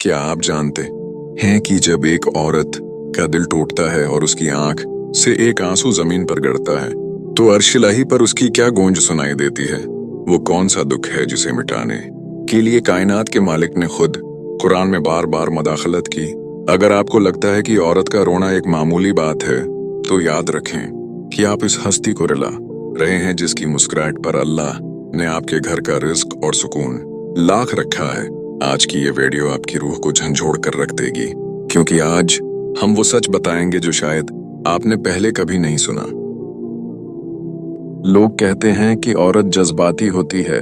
क्या आप जानते हैं कि जब एक औरत का दिल टूटता है और उसकी आंख से एक आंसू जमीन पर गिरता है तो अर्श इलाही पर उसकी क्या गूंज सुनाई देती है। वो कौन सा दुख है जिसे मिटाने के लिए कायनात के मालिक ने खुद कुरान में बार बार मदाखलत की। अगर आपको लगता है कि औरत का रोना एक मामूली बात है तो याद रखें कि आप इस हस्ती को रुला रहे हैं जिसकी मुस्कुराहट पर अल्लाह ने आपके घर का रिज्क और सुकून लाख रखा है। आज की ये वीडियो आपकी रूह को झंझोड़ कर रख देगी, क्योंकि आज हम वो सच बताएंगे जो शायद आपने पहले कभी नहीं सुना। लोग कहते हैं कि औरत जज्बाती होती है,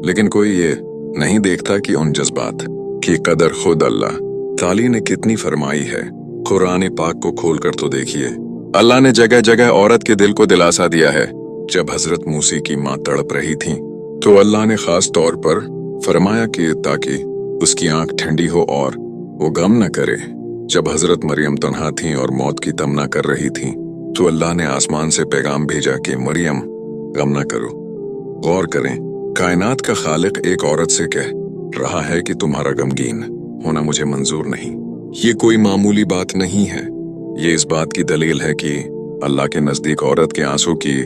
लेकिन कोई ये नहीं देखता कि उन जज्बात की कदर खुद अल्लाह ताली ने कितनी फरमाई है। कुरान पाक को खोलकर तो देखिए, अल्लाह ने जगह जगह औरत के दिल को दिलासा दिया है। जब हजरत मूसी की मां तड़प रही थी तो अल्लाह ने खास तौर पर फरमाया कि ताकि उसकी आंख ठंडी हो और वो गम न करे। जब हजरत मरियम तन्हा थी और मौत की तमन्ना कर रही थी तो अल्लाह ने आसमान से पैगाम भेजा कि मरियम गम न करो। गौर करें, कायनात का खालिक एक औरत से कह रहा है कि तुम्हारा गमगीन होना मुझे मंजूर नहीं। ये कोई मामूली बात नहीं है। ये इस बात की दलील है कि अल्लाह के नजदीक औरत के आंसू की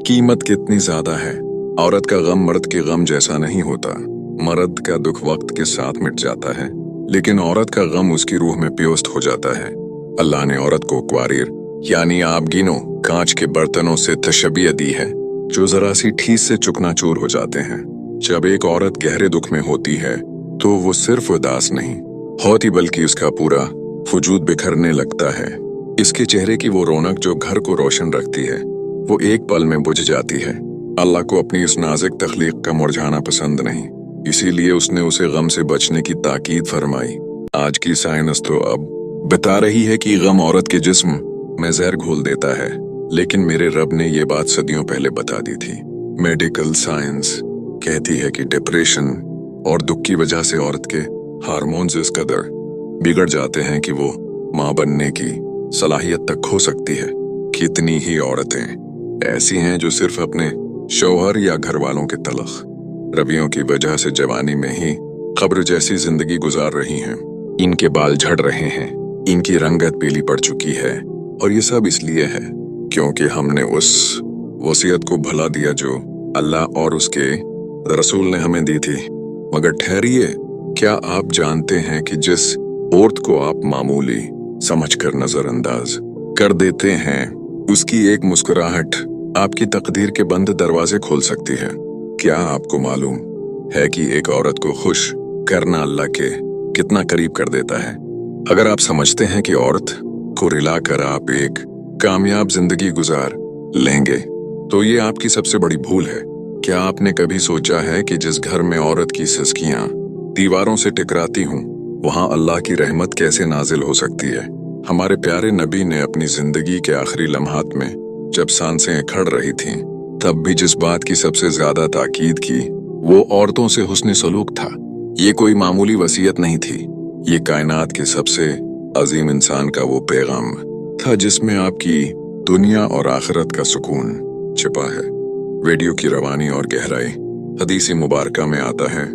कीमत कितनी ज्यादा है। औरत का गम मर्द के गम जैसा नहीं होता। मर्द का दुख वक्त के साथ मिट जाता है, लेकिन औरत का गम उसकी रूह में प्योस्त हो जाता है। अल्लाह ने औरत को क्वारीर यानी आप गिनो कांच के बर्तनों से तशबीह दी है जो जरा सी ठीस से चुकनाचूर हो जाते हैं। जब एक औरत गहरे दुख में होती है तो वो सिर्फ उदास नहीं होती, बल्कि उसका पूरा वजूद बिखरने लगता है। इसके चेहरे की वो रौनक जो घर को रोशन रखती है वो एक पल में बुझ जाती है। अल्लाह को अपनी इस नाजुक तख्लीक का मुरझाना पसंद नहीं, इसीलिए उसने उसे गम से बचने की ताकीद फरमाई। आज की साइंस तो अब बता रही है कि गम औरत के जिस्म में जहर घोल देता है, लेकिन मेरे रब ने ये बात सदियों पहले बता दी थी। मेडिकल साइंस कहती है कि डिप्रेशन और दुख की वजह से औरत के हार्मोन्स इस कदर बिगड़ जाते हैं कि वो मां बनने की सलाहियत तक खो सकती है। कितनी ही औरतें ऐसी हैं जो सिर्फ अपने शौहर या घर वालों के तलख रवियों की वजह से जवानी में ही कब्र जैसी जिंदगी गुजार रही हैं। इनके बाल झड़ रहे हैं, इनकी रंगत पीली पड़ चुकी है, और ये सब इसलिए है क्योंकि हमने उस वसीयत को भुला दिया जो अल्लाह और उसके रसूल ने हमें दी थी। मगर ठहरिए, क्या आप जानते हैं कि जिस औरत को आप मामूली समझकर नजरअंदाज कर देते हैं, उसकी एक मुस्कुराहट आपकी तकदीर के बंद दरवाजे खोल सकती है। क्या आपको मालूम है कि एक औरत को खुश करना अल्लाह के कितना करीब कर देता है? अगर आप समझते हैं कि औरत को रिलाकर आप एक कामयाब जिंदगी गुजार लेंगे तो ये आपकी सबसे बड़ी भूल है। क्या आपने कभी सोचा है कि जिस घर में औरत की सिसकियां दीवारों से टकराती हूं वहां अल्लाह की रहमत कैसे नाजिल हो सकती है? हमारे प्यारे नबी ने अपनी जिंदगी के आखिरी लम्हात में जब सांसें खड़ रही थीं, तब भी जिस बात की सबसे ज्यादा ताकीद की वो औरतों से हुस्न सलूक था। ये कोई मामूली वसीयत नहीं थी, ये कायनात के सबसे अजीम इंसान का वो पैगाम था जिसमें आपकी दुनिया और आखिरत का सुकून छिपा है। वीडियो की रवानी और गहराई हदीस मुबारका में आता है,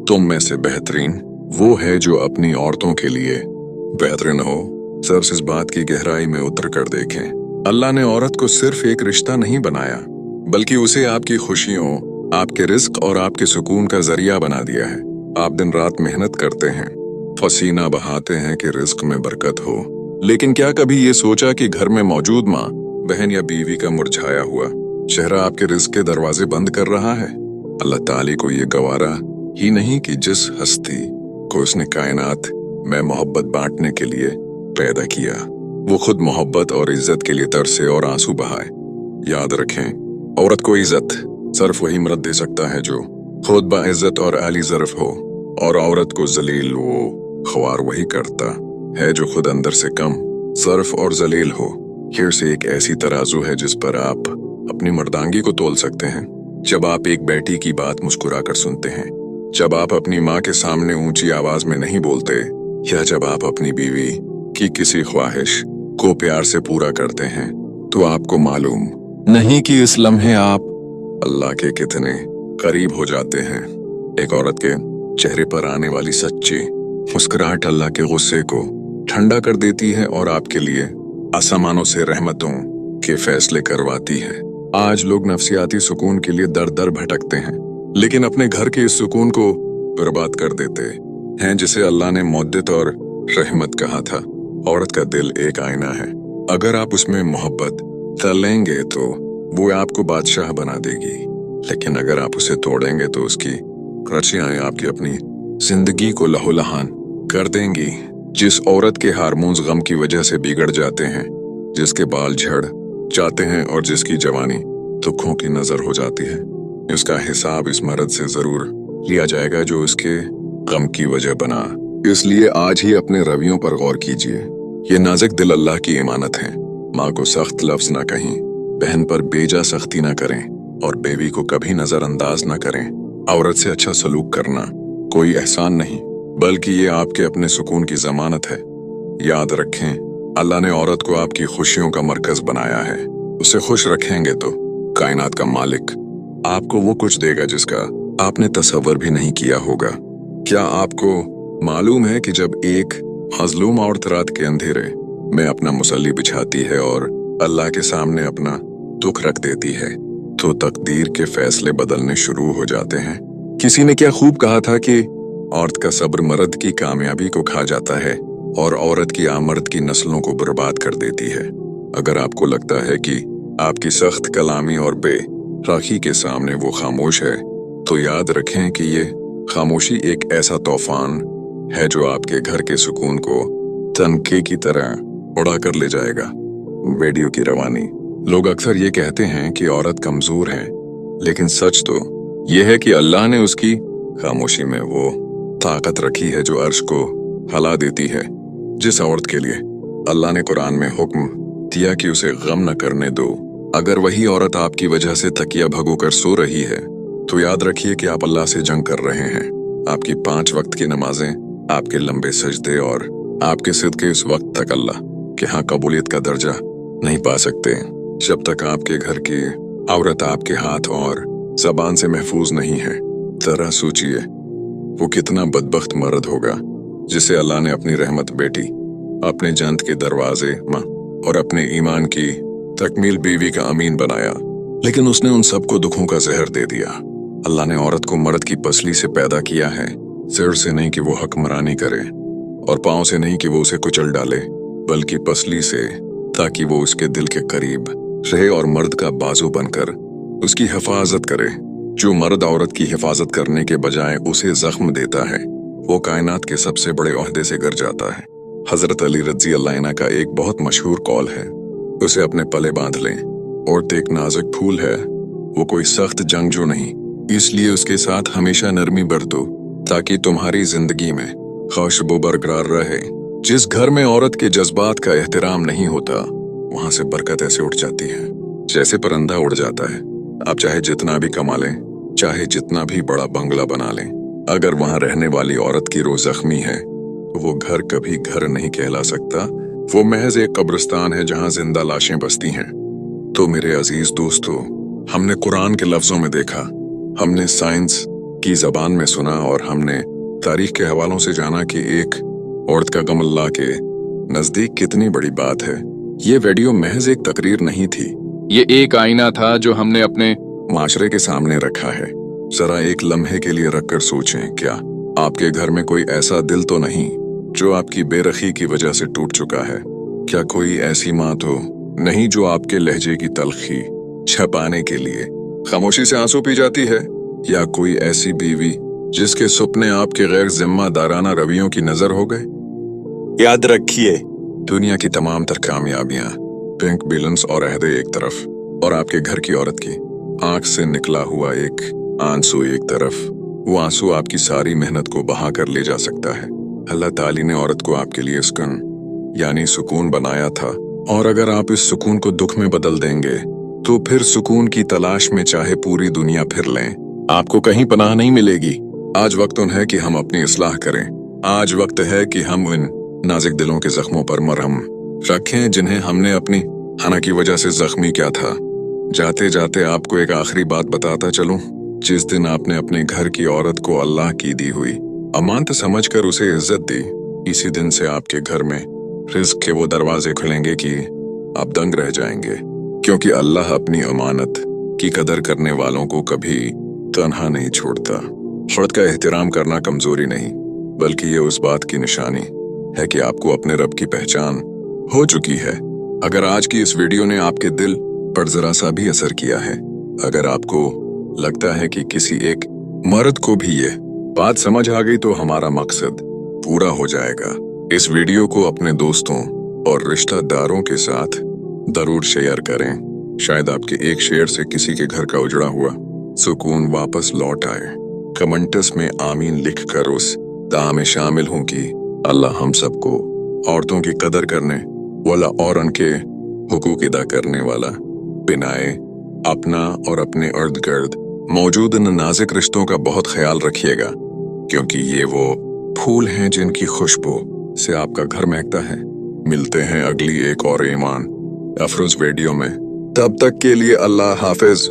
तुम में से बेहतरीन वो है जो अपनी औरतों के लिए बेहतरीन हो। सिर्फ इस बात की गहराई में उतर कर देखें, अल्लाह ने औरत को सिर्फ एक रिश्ता नहीं बनाया, बल्कि उसे आपकी खुशियों, आपके रिज्क और आपके सुकून का जरिया बना दिया है। आप दिन रात मेहनत करते हैं, पसीना बहाते हैं कि रिज्क में बरकत हो, लेकिन क्या कभी ये सोचा कि घर में मौजूद माँ, बहन या बीवी का मुरझाया हुआ चेहरा आपके रिज्क के दरवाजे बंद कर रहा है? अल्लाह ताली को ये गवारा ही नहीं कि जिस हस्ती को उसने कायनात में मोहब्बत बांटने के लिए पैदा किया, वो खुद मोहब्बत और इज्जत के लिए तरसे और आंसू बहाए। याद रखें, औरत को इज्जत सिर्फ वही मर्द दे सकता है जो खुद बाइज्जत और आली ज़रफ़ हो, और औरत को जलील वो ख्वार वही करता है जो खुद अंदर से कम ज़रफ़ और जलील हो। फिर से एक ऐसी तराजू है जिस पर आप अपनी मर्दांगी को तोल सकते हैं। जब आप एक बेटी की बात मुस्कुरा कर सुनते हैं, जब आप अपनी माँ के सामने ऊंची आवाज में नहीं बोलते, या जब आप अपनी बीवी की किसी ख्वाहिश को प्यार से पूरा करते हैं, तो आपको मालूम नहीं कि इस लम्हे आप अल्लाह के कितने करीब हो जाते हैं। एक औरत के चेहरे पर आने वाली सच्ची मुस्कुराहट अल्लाह के गुस्से को ठंडा कर देती है और आपके लिए आसमानों से रहमतों के फैसले करवाती है। आज लोग नफसियाती सुकून के लिए दर दर भटकते हैं, लेकिन अपने घर के इस सुकून को बर्बाद कर देते हैं, जिसे अल्लाह ने मुद्दत और रहमत कहा था। औरत का दिल एक आईना है, अगर आप उसमें मोहब्बत डालेंगे तो वो आपको बादशाह बना देगी, लेकिन अगर आप उसे तोड़ेंगे तो उसकी रचियां आपकी अपनी जिंदगी को लहूलुहान कर देंगी। जिस औरत के हार्मोन्स गम की वजह से बिगड़ जाते हैं, जिसके बाल झड़ जाते हैं और जिसकी जवानी दुखों की नजर हो जाती है, उसका हिसाब इस मर्द से जरूर लिया जाएगा जो उसके गम की वजह बना। इसलिए आज ही अपने रवैयों पर गौर कीजिए। ये नाजुक दिल अल्लाह की इमानत है। माँ को सख्त लफ्ज ना कहें, बहन पर बेजा सख्ती ना करें और बेबी को कभी नजरअंदाज ना करें। औरत से अच्छा सलूक करना कोई एहसान नहीं, बल्कि ये आपके अपने सुकून की जमानत है। याद रखें, अल्लाह ने औरत को आपकी खुशियों का मरकज बनाया है। उसे खुश रखेंगे तो कायनात का मालिक आपको वो कुछ देगा जिसका आपने तसव्वुर भी नहीं किया होगा। क्या आपको मालूम है कि जब एक मजलूम औरत रात के अंधेरे में अपना मुसल्ली बिछाती है और अल्लाह के सामने अपना दुख रख देती है, तो तकदीर के फैसले बदलने शुरू हो जाते हैं। किसी ने क्या खूब कहा था कि औरत का सब्र मर्द की कामयाबी को खा जाता है और औरत की आमर्द की नस्लों को बर्बाद कर देती है। अगर आपको लगता है कि आपकी सख्त कलामी और बेराखी के सामने वो खामोश है, तो याद रखें कि ये खामोशी एक ऐसा तूफान है जो आपके घर के सुकून को तनके की तरह उड़ा कर ले जाएगा। वीडियो की रवानी। लोग अक्सर ये कहते हैं कि औरत कमजोर है, लेकिन सच तो ये है कि अल्लाह ने उसकी खामोशी में वो ताकत रखी है जो अर्श को हिला देती है। जिस औरत के लिए अल्लाह ने कुरान में हुक्म दिया कि उसे गम न करने दो, अगर वही औरत आपकी वजह से तकिया भगो कर सो रही है, तो याद रखिए कि आप अल्लाह से जंग कर रहे हैं। आपकी 5 वक्त की नमाजें, आपके लंबे सजदे और आपके सिद्के इस वक्त तक अल्लाह के यहाँ कबूलियत का दर्जा नहीं पा सकते जब तक आपके घर की औरत आपके हाथ और जबान से महफूज नहीं है। जरा सोचिए, वो कितना बदबख्त मर्द होगा जिसे अल्लाह ने अपनी रहमत बेटी, अपने जन्नत के दरवाजे माँ और अपने ईमान की तकमील बीवी का अमीन बनाया, लेकिन उसने उन सबको दुखों का जहर दे दिया। अल्लाह ने औरत को मर्द की पसली से पैदा किया है, सिर से नहीं कि वो हकमरानी करे और पाँव से नहीं कि वो उसे कुचल डाले, बल्कि पसली से, ताकि वो उसके दिल के करीब रहे और मर्द का बाजू बनकर उसकी हिफाजत करे। जो मर्द औरत की हिफाजत करने के बजाय उसे जख्म देता है, वो कायनात के सबसे बड़े ओहदे से गिर जाता है। हजरत अली रज़ी अल्लाह अन्हु का एक बहुत मशहूर कौल है, उसे अपने पले बांध लें। औरत एक नाजुक फूल है, वो कोई सख्त जंगजू नहीं, इसलिए उसके साथ हमेशा नरमी बरतो ताकि तुम्हारी जिंदगी में खुशबू बरकरार रहे। जिस घर में औरत के जज्बात का एहतराम नहीं होता, वहां से बरकत ऐसे उठ जाती है जैसे परिंदा उड़ जाता है। आप चाहे जितना भी कमा लें, चाहे जितना भी बड़ा बंगला बना लें, अगर वहां रहने वाली औरत की रूह जख्मी है, तो वो घर कभी घर नहीं कहला सकता। वो महज एक कब्रिस्तान है जहां जिंदा लाशें बसती हैं। तो मेरे अजीज दोस्तों, हमने कुरान के लफ्जों में देखा, हमने साइंस की जबान में सुना और हमने तारीख के हवालों से जाना कि एक औरत का गम अल्लाह के नजदीक कितनी बड़ी बात है। ये वीडियो महज एक तकरीर नहीं थी, ये एक आईना था जो हमने अपने माशरे के सामने रखा है। जरा एक लम्हे के लिए रखकर सोचें, क्या आपके घर में कोई ऐसा दिल तो नहीं जो आपकी बेरखी की वजह से टूट चुका है? क्या कोई ऐसी माँ तो नहीं जो आपके लहजे की तलखी छपाने के लिए खामोशी से आंसू पी जाती है? या कोई ऐसी बीवी जिसके सपने आपके गैर जिम्मेदाराना रवैयों की नजर हो गए? याद रखिए, दुनिया की तमाम तर कामयाबियां, बैंक बैलेंस और अहदे एक तरफ, और आपके घर की औरत की आंख से निकला हुआ एक आंसू एक तरफ। वो आंसू आपकी सारी मेहनत को बहा कर ले जा सकता है। अल्लाह ताली ने औरत को आपके लिए सुकून यानी सुकून बनाया था, और अगर आप इस सुकून को दुख में बदल देंगे तो फिर सुकून की तलाश में चाहे पूरी दुनिया फिर लें, आपको कहीं पनाह नहीं मिलेगी। आज वक्त है कि हम अपनी इस्लाह करें। आज वक्त है कि हम इन नाजुक दिलों के जख्मों पर मरहम रखें जिन्हें हमने अपनी हना की वजह से जख्मी किया था। जाते जाते आपको एक आखिरी बात बताता चलूं। जिस दिन आपने अपने घर की औरत को अल्लाह की दी हुई अमानत समझकर उसे इज्जत दी। इसी दिन से आपके घर में रिज्क के वो दरवाजे खुलेंगे कि आप दंग रह जाएंगे, क्योंकि अल्लाह अपनी अमानत की कदर करने वालों को कभी तन्हा नहीं छोड़ता। खुद का एहतराम करना कमजोरी नहीं, बल्कि ये उस बात की निशानी है कि आपको अपने रब की पहचान हो चुकी है। अगर आज की इस वीडियो ने आपके दिल पर जरा सा भी असर किया है, अगर आपको लगता है कि किसी एक मर्द को भी ये बात समझ आ गई, तो हमारा मकसद पूरा हो जाएगा। इस वीडियो को अपने दोस्तों और रिश्तेदारों के साथ जरूर शेयर करें। शायद आपके एक शेयर से किसी के घर का उजड़ा हुआ सुकून वापस लौट आए। कमेंट्स में आमीन लिखकर उस दुआ में शामिल हूं कि अल्लाह हम सबको औरतों की कदर करने वाला और उनके हुकूक अदा करने वाला बनाए। अपना और अपने इर्द गिर्द मौजूद इन नाजुक रिश्तों का बहुत ख्याल रखिएगा, क्योंकि ये वो फूल हैं जिनकी खुशबू से आपका घर महकता है। मिलते हैं अगली एक और ईमान अफरोज वीडियो में। तब तक के लिए अल्लाह हाफिज।